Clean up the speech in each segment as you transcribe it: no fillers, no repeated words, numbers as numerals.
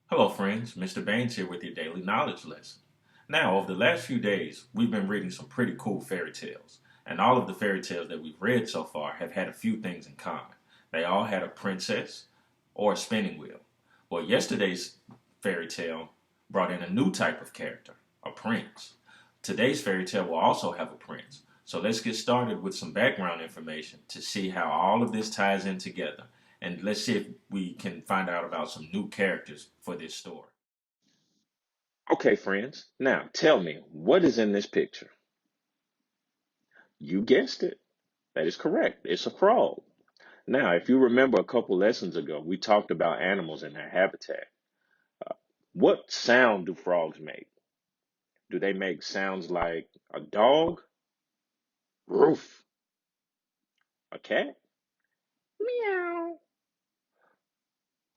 Hello, friends. Mr. Baines here with your daily knowledge lesson. Now, over the last few days, we've been reading some pretty cool fairy tales, and all of the fairy tales that we've read so far have had a few things in common. They all had a princess or a spinning wheel. Well, yesterday's fairy tale brought in a new type of character, a prince. Today's fairy tale will also have a prince. So let's get started with some background information to see how all of this ties in together. And let's see if we can find out about some new characters for this story. Okay, friends. Now tell me, what is in this picture? You guessed it. That is correct. It's a frog. Now, if you remember a couple lessons ago, we talked about animals and their habitat. What sound do frogs make? Do they make sounds like a dog? Roof. A cat? Meow.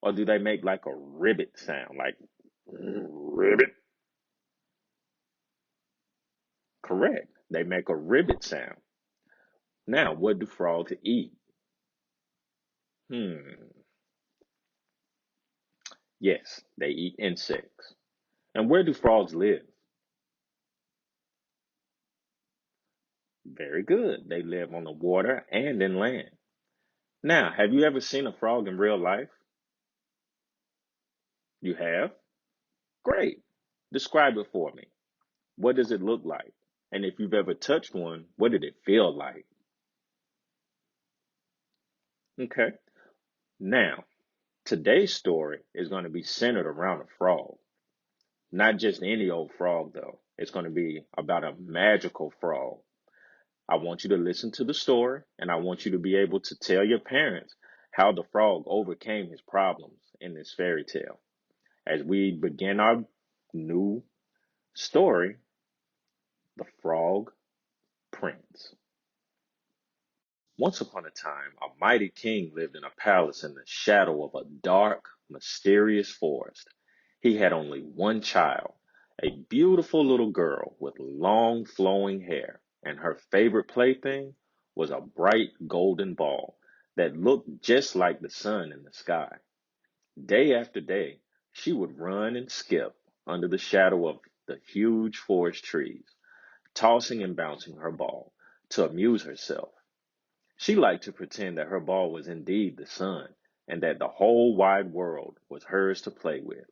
Or do they make like a ribbit sound, like ribbit? Correct. They make a ribbit sound. Now, what do frogs eat? Hmm. Yes, they eat insects. And where do frogs live? Very good. They live on the water and in land. Now, have you ever seen a frog in real life? You have? Great. Describe it for me. What does it look like? And if you've ever touched one, what did it feel like? Okay. Now, today's story is going to be centered around a frog. Not just any old frog, though. It's going to be about a magical frog. I want you to listen to the story, and I want you to be able to tell your parents how the frog overcame his problems in this fairy tale. As we begin our new story, The Frog Prince. Once upon a time, a mighty king lived in a palace in the shadow of a dark, mysterious forest. He had only one child, a beautiful little girl with long, flowing hair, and her favorite plaything was a bright golden ball that looked just like the sun in the sky. Day after day, she would run and skip under the shadow of the huge forest trees, tossing and bouncing her ball to amuse herself. She liked to pretend that her ball was indeed the sun and that the whole wide world was hers to play with.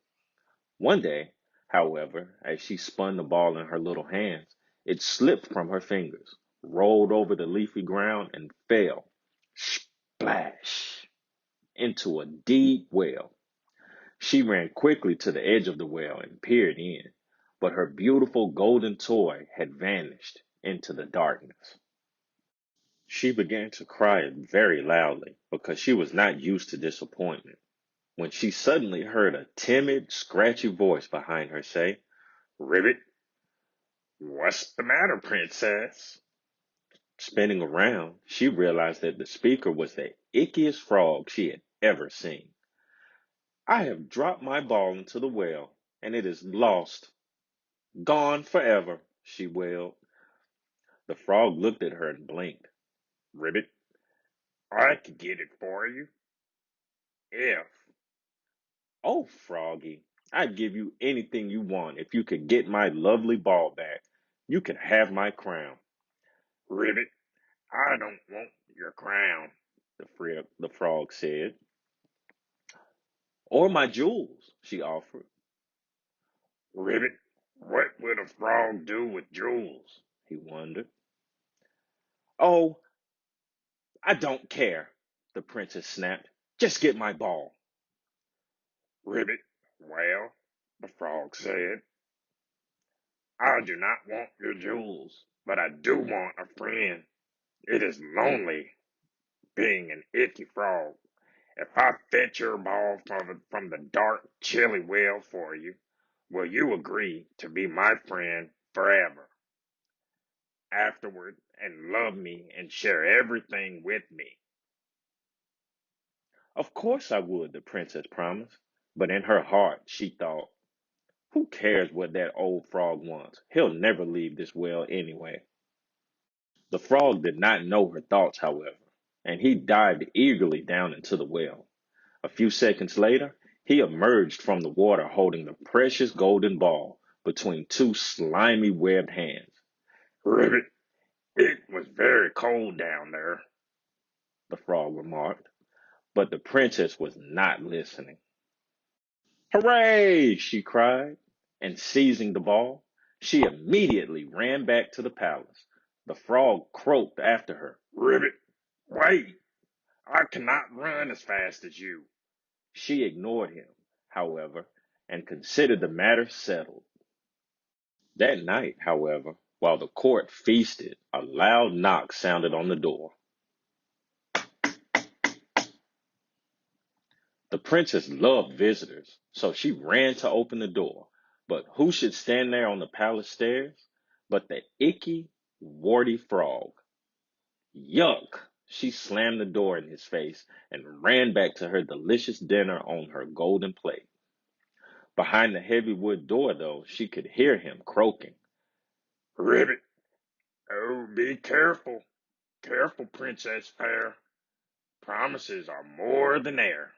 One day, however, as she spun the ball in her little hands, it slipped from her fingers, rolled over the leafy ground, and fell, splash, into a deep well. She ran quickly to the edge of the well and peered in, but her beautiful golden toy had vanished into the darkness. She began to cry very loudly because she was not used to disappointment, when she suddenly heard a timid, scratchy voice behind her say, "Ribbit, what's the matter, princess?" Spinning around, she realized that the speaker was the ickiest frog she had ever seen. "I have dropped my ball into the well, and it is lost, gone forever," she wailed. The frog looked at her and blinked. "Ribbit, I could get it for you. If Oh, Froggy, I'd give you anything you want if you could get my lovely ball back. You can have my crown." "Ribbit, I don't want your crown," the frog said. "Or my jewels," she offered. "Ribbit, what would a frog do with jewels?" he wondered. "Oh, I don't care," the princess snapped. "Just get my ball." "Ribbit, well," the frog said, "I do not want your jewels, but I do want a friend. It is lonely being an icky frog. If I fetch your ball from the dark, chilly well for you, will you agree to be my friend forever, afterward, and love me and share everything with me?" Of course I would, the princess promised. But in her heart, she thought, who cares what that old frog wants? He'll never leave this well anyway. The frog did not know her thoughts, however, and he dived eagerly down into the well. A few seconds later, He emerged from the water holding the precious golden ball between two slimy webbed hands. "Ribbit, it was very cold down there," the frog remarked, but the princess was not listening. "Hooray!" she cried, and seizing the ball, she immediately ran back to the palace. The frog croaked after her. "Ribbit, wait! I cannot run as fast as you." She ignored him, however, and considered the matter settled. That night, however, while the court feasted, a loud knock sounded on the door. The princess loved visitors, so she ran to open the door. But who should stand there on the palace stairs but the icky, warty frog? Yuck! She slammed the door in his face and ran back to her delicious dinner on her golden plate. Behind the heavy wood door, though, she could hear him croaking. "Ribbit, oh, be careful. Careful, Princess Fair. Promises are more than air."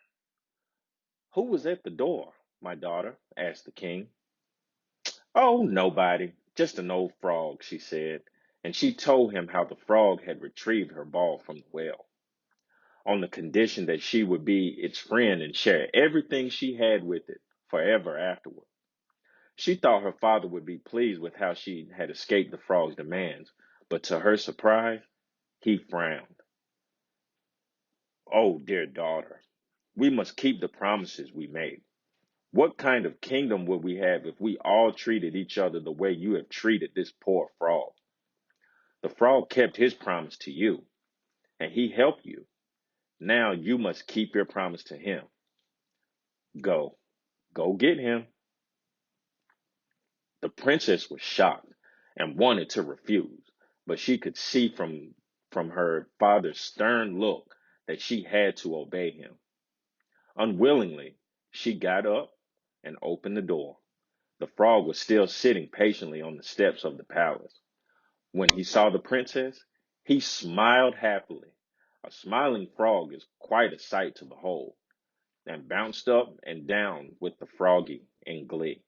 "Who was at the door, my daughter?" asked the king. "Oh, nobody. Just an old frog," she said, and she told him how the frog had retrieved her ball from the well, on the condition that she would be its friend and share everything she had with it forever afterward. She thought her father would be pleased with how she had escaped the frog's demands, but to her surprise, he frowned. "Oh, dear daughter, we must keep the promises we made. What kind of kingdom would we have if we all treated each other the way you have treated this poor frog? The frog kept his promise to you, and he helped you. Now you must keep your promise to him. Go, go get him." The princess was shocked and wanted to refuse, but she could see from her father's stern look that she had to obey him. Unwillingly, she got up and opened the door. The frog was still sitting patiently on the steps of the palace. When he saw the princess, he smiled happily. A smiling frog is quite a sight to behold, and bounced up and down with the froggy in glee.